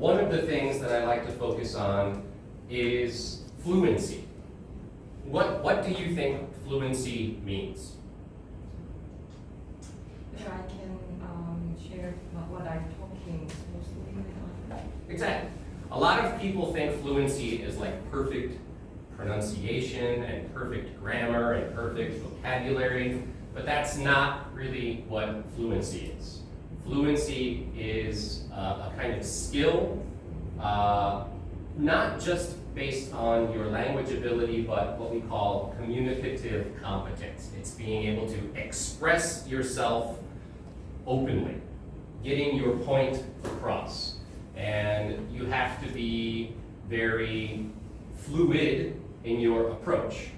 one of the things that I like to focus on is fluency. What do you think fluency means? That I can share what I'm talking mostly with others. Exactly. A lot of people think fluency is like perfect pronunciation and perfect grammar and perfect vocabulary, but that's not really what fluency is. Fluency is a kind of skill, not just based on your language ability, but what we call communicative competence. It's being able to express yourself openly, getting your point across. And you have to be very fluid in your approach.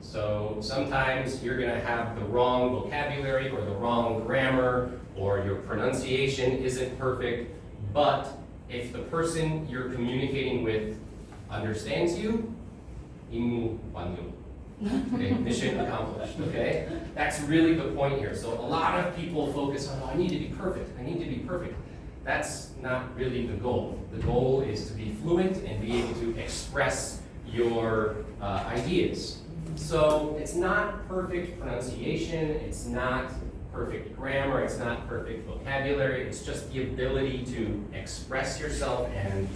So sometimes you're going to have the wrong vocabulary or the wrong grammar, or your pronunciation isn't perfect, but if the person you're communicating with understands you, 임무 완료. Okay, mission accomplished, okay? That's really the point here. So a lot of people focus on, oh, I need to be perfect, I need to be perfect. That's not really the goal. The goal is to be fluent and be able to express your ideas. So it's not perfect pronunciation, it's not perfect grammar, it's not perfect vocabulary, it's just the ability to express yourself and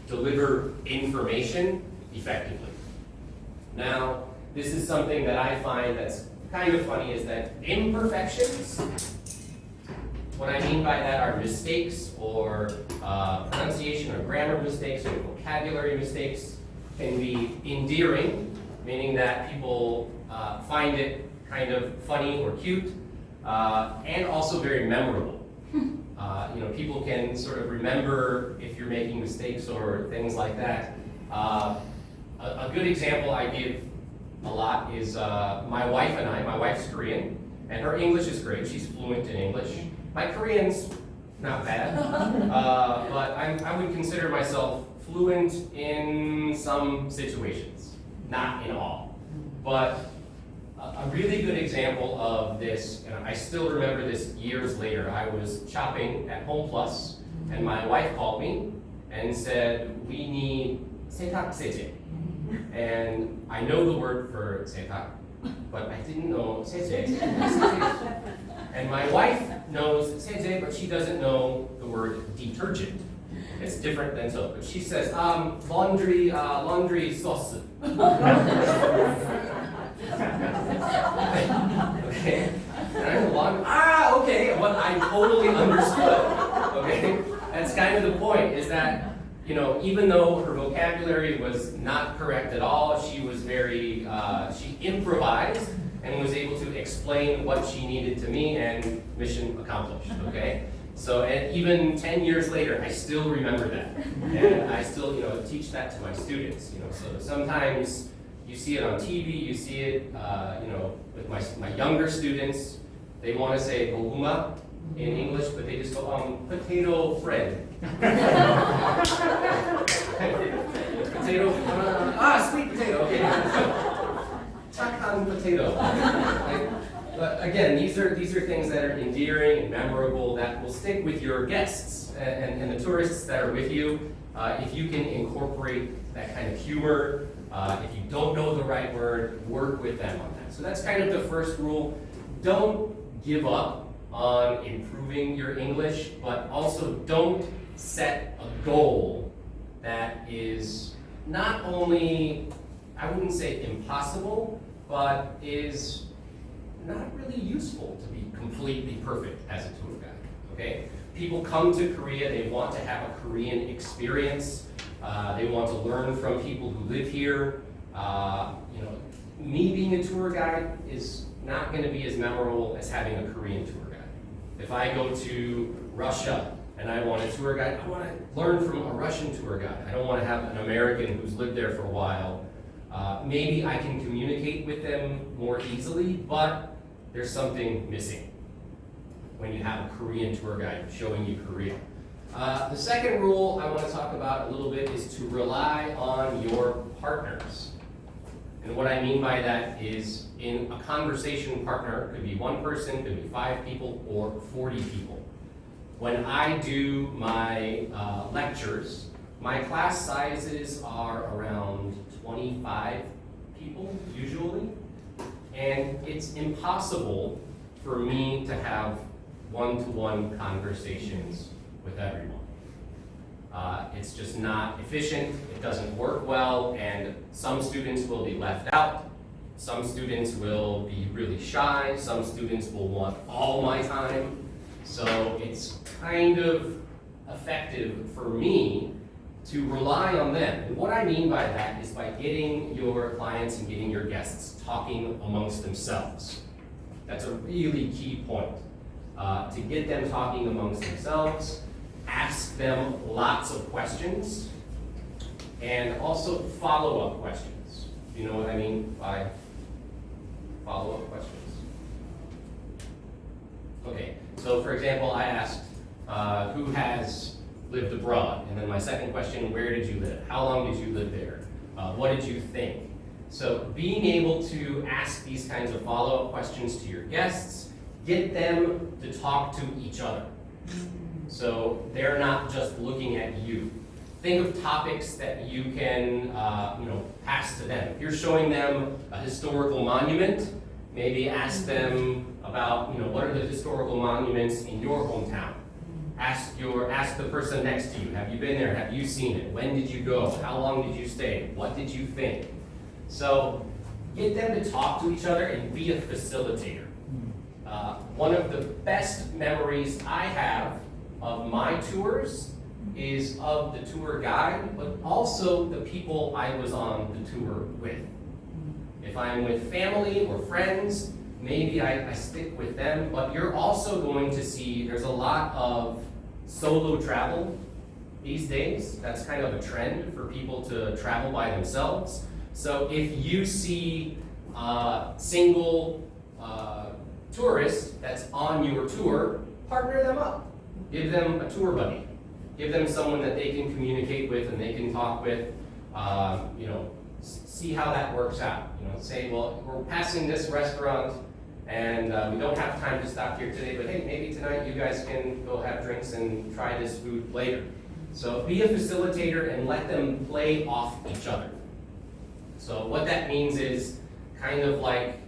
deliver information effectively. Now, this is something that I find that's kind of funny, is that imperfections, what I mean by that are mistakes or pronunciation or grammar mistakes or vocabulary mistakes, can be endearing, meaning that people find it kind of funny or cute, and also very memorable. People can sort of remember if you're making mistakes or things like that. A good example I give a lot is my wife and I. My wife's Korean, and her English is great. She's fluent in English. My Korean's not bad, but I would consider myself fluent in some situations, not in all. But a really good example of this, and I still remember this years later, I was shopping at Home Plus, and my wife called me and said, we need 세탁 세제. And I know the word for 세탁, but I didn't know 세제. And my wife knows 세제, but she doesn't know the word detergent. It's different than soap. But she says, laundry sauce. Okay. And I'm okay. Well, I totally understood. Okay. That's kind of the point, is that, even though her vocabulary was not correct at all, she was very, she improvised and was able to explain what she needed to me, and mission accomplished, okay? So, and even 10 years later, I still remember that. And I still, teach that to my students, So sometimes you see it on TV, you see it, with my younger students. They want to say gohuma in English, but they just go, potato bread. Potato, sweet potato, okay. Chakhan potato. But again, these are things that are endearing and memorable that will stick with your guests and the tourists that are with you. If you can incorporate that kind of humor, if you don't know the right word, work with them on that. So that's kind of the first rule. Don't give up on improving your English, but also don't set a goal that is not only, I wouldn't say impossible, but is not really useful to be completely perfect as a tour guide, okay? People come to Korea, they want to have a Korean experience, they want to learn from people who live here. Me being a tour guide is not going to be as memorable as having a Korean tour guide. If I go to Russia and I want a tour guide, I want to learn from a Russian tour guide. I don't want to have an American who's lived there for a while. Maybe I can communicate with them more easily, but there's something missing when you have a Korean tour guide showing you Korea. The second rule I want to talk about a little bit is to rely on your partners. And what I mean by that is, in a conversation partner, could be one person, could be 5 people, or 40 people. when I do my lectures, my class sizes are around 25 people usually, and it's impossible for me to have one-to-one conversations with everyone. It's just not efficient, it doesn't work well, and some students will be left out, some students will be really shy, some students will want all my time, so it's kind of effective for me to rely on them. And what I mean by that is by getting your clients and getting your guests talking amongst themselves. That's a really key point. To get them talking amongst themselves, ask them lots of questions, and also follow-up questions. Do you know what I mean by follow-up questions? Okay, so for example, I asked, who has lived abroad? And then my second question, where did you live? How long did you live there? What did you think? So being able to ask these kinds of follow-up questions to your guests, get them to talk to each other. So they're not just looking at you. Think of topics that you can pass to them. If you're showing them a historical monument, maybe ask them about what are the historical monuments in your hometown. Ask the person next to you, have you been there? Have you seen it? When did you go? How long did you stay? What did you think? So get them to talk to each other and be a facilitator. One of the best memories I have of my tours is of the tour guide, but also the people I was on the tour with. If I'm with family or friends, maybe I stick with them, but you're also going to see there's a lot of solo travel these days. That's kind of a trend for people to travel by themselves. So if you see a single tourist that's on your tour, partner them up. Give them a tour buddy. Give them someone that they can communicate with and they can talk with. See how that works out. Say, well, we're passing this restaurant and we don't have time to stop here today, but hey, maybe tonight you guys can go have drinks and try this food later. So be a facilitator and let them play off each other. So what that means is kind of like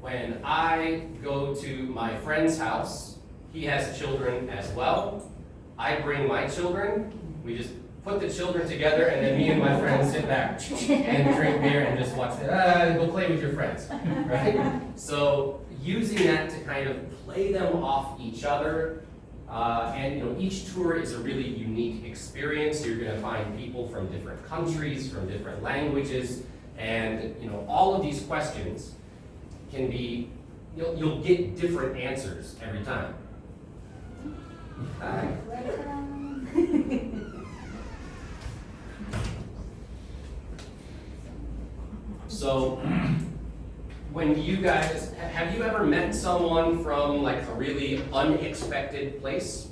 when I go to my friend's house, he has children as well. I bring my children, we just put the children together, and then me and my friends sit back and drink beer and just watch it. Go play with your friends, right? So using that to kind of play them off each other, and each tour is a really unique experience. You're going to find people from different countries, from different languages, and all of these questions can be, you'll get different answers every time. Hi. So, when you guys, have you ever met someone from like a really unexpected place?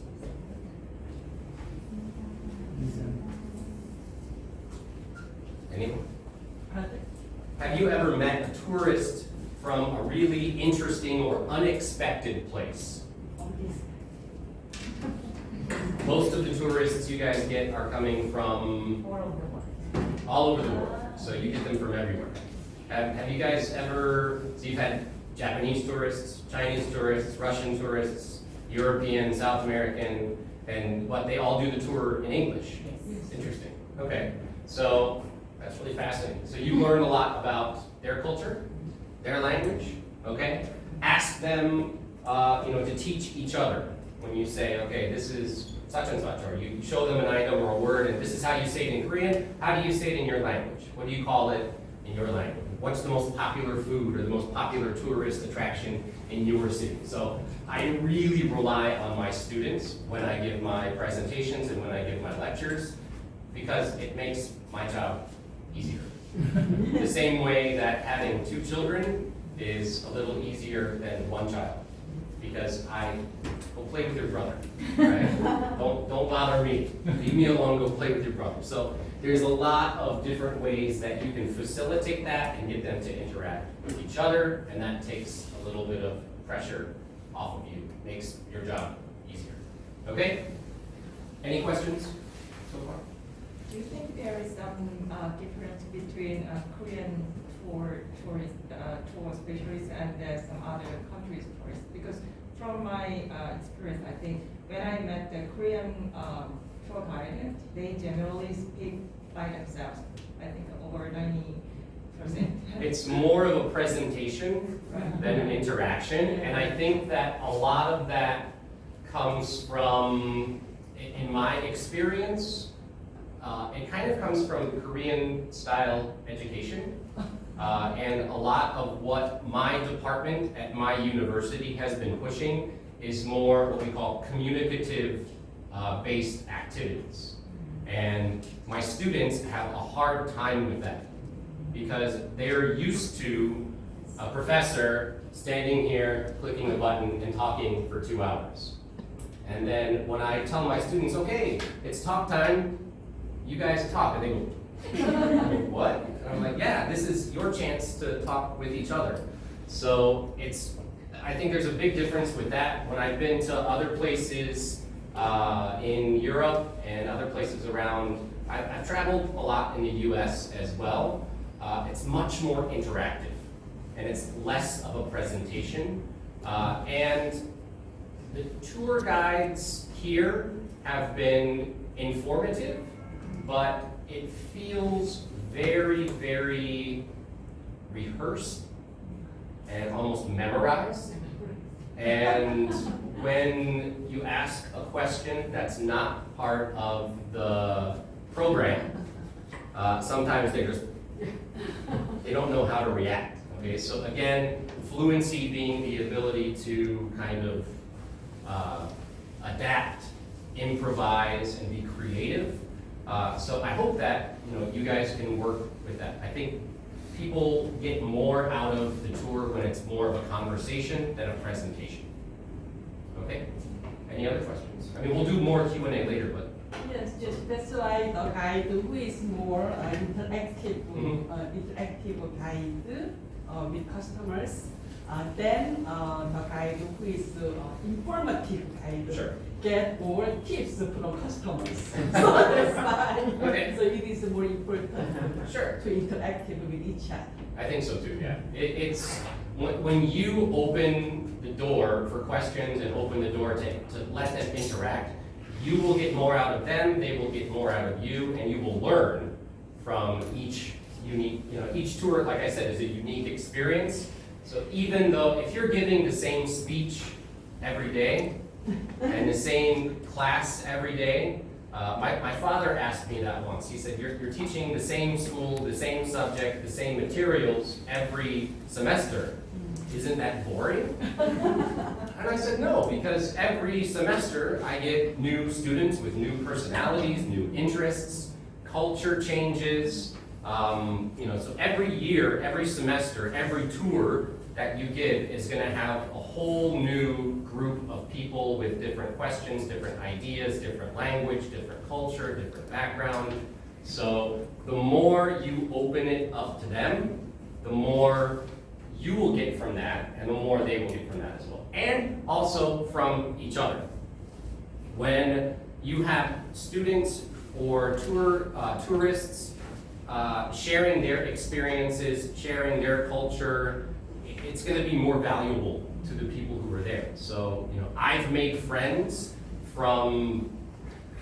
Anyone? Have you ever met a tourist from a really interesting or unexpected place? Most of the tourists you guys get are coming from all over the world. So you get them from everywhere. Have you guys ever, so you've had Japanese tourists, Chinese tourists, Russian tourists, European, South American, and what, they all do the tour in English? Yes. Interesting. Okay, so that's really fascinating. So you learn a lot about their culture, their language, okay? Ask them, to teach each other. When you say, okay, this is such and such, or you show them an item or a word, and this is how you say it in Korean, how do you say it in your language? What do you call it in your language? What's the most popular food or the most popular tourist attraction in your city? So I really rely on my students when I give my presentations and when I give my lectures, because it makes my job easier. The same way that having 2 children is a little easier than 1 child, because go play with your brother, right? Don't bother me. Leave me alone, go play with your brother. So there's a lot of different ways that you can facilitate that and get them to interact with each other, and that takes a little bit of pressure off of you, makes your job easier. Okay? Any questions so far? Do you think there is some difference between Korean tour specialists and some other countries' tourists? Because from my experience, I think when I met the Korean tour guide, they generally speak by themselves. I think over 90%. It's more of a presentation than an interaction, and I think that a lot of that comes from, in my experience, it kind of comes from Korean style education. And a lot of what my department at my university has been pushing is more what we call communicative based activities. And my students have a hard time with that because they're used to a professor standing here, clicking a button and talking for 2 hours. And then when I tell my students, okay, it's talk time, you guys talk, and they go, what? And I'm like, yeah, this is your chance to talk with each other. So I think there's a big difference with that. When I've been to other places in Europe and other places around, I've traveled a lot in the US as well. It's much more interactive and it's less of a presentation. And the tour guides here have been informative, but it feels very, very rehearsed and almost memorized. And when you ask a question that's not part of the program, sometimes they don't know how to react. Okay, so again, fluency being the ability to kind of adapt, improvise, and be creative. So I hope that you guys can work with that. I think people get more out of the tour when it's more of a conversation than a presentation. Okay? Any other questions? I mean, we'll do more Q&A later, but Yes, that's why the guide who is more interactive, interactive guide with customers. Then the guide who is informative guide Sure. get more tips from customers. So that's why. Okay. So it is more important Sure. to interact with each other. I think so too, yeah. It's when you open the door for questions and open the door to let them interact, you will get more out of them, they will get more out of you, and you will learn from each unique, each tour, like I said, is a unique experience. So even though if you're giving the same speech every day and the same class every day, my father asked me that once. He said, you're teaching the same school, the same subject, the same materials every semester. Isn't that boring? And I said, no, because every semester I get new students with new personalities, new interests, culture changes. So every year, every semester, every tour that you give is going to have a whole new group of people with different questions, different ideas, different language, different culture, different background. So the more you open it up to them, the more you will get from that, and the more they will get from that as well. And also from each other. When you have students or tourists sharing their experiences, sharing their culture, it's going to be more valuable to the people who are there. So, I've made friends from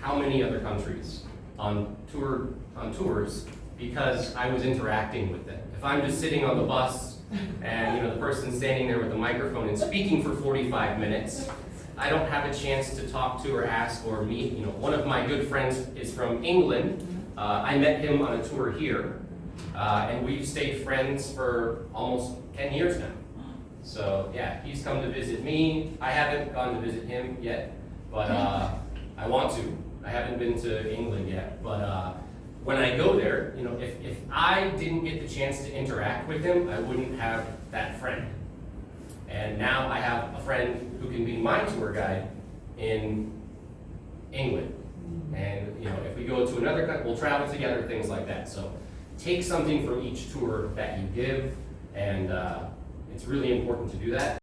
how many other countries on tours because I was interacting with them. If I'm just sitting on the bus and the person standing there with a microphone and speaking for 45 minutes, I don't have a chance to talk to or ask or meet. One of my good friends is from England. I met him on a tour here, and we've stayed friends for almost 10 years now. So yeah, he's come to visit me. I haven't gone to visit him yet, but I want to. I haven't been to England yet, but when I go there, if I didn't get the chance to interact with him, I wouldn't have that friend. And now I have a friend who can be my tour guide in England. And if we go to another country, we'll travel together, things like that. So take something from each tour that you give, and it's really important to do that.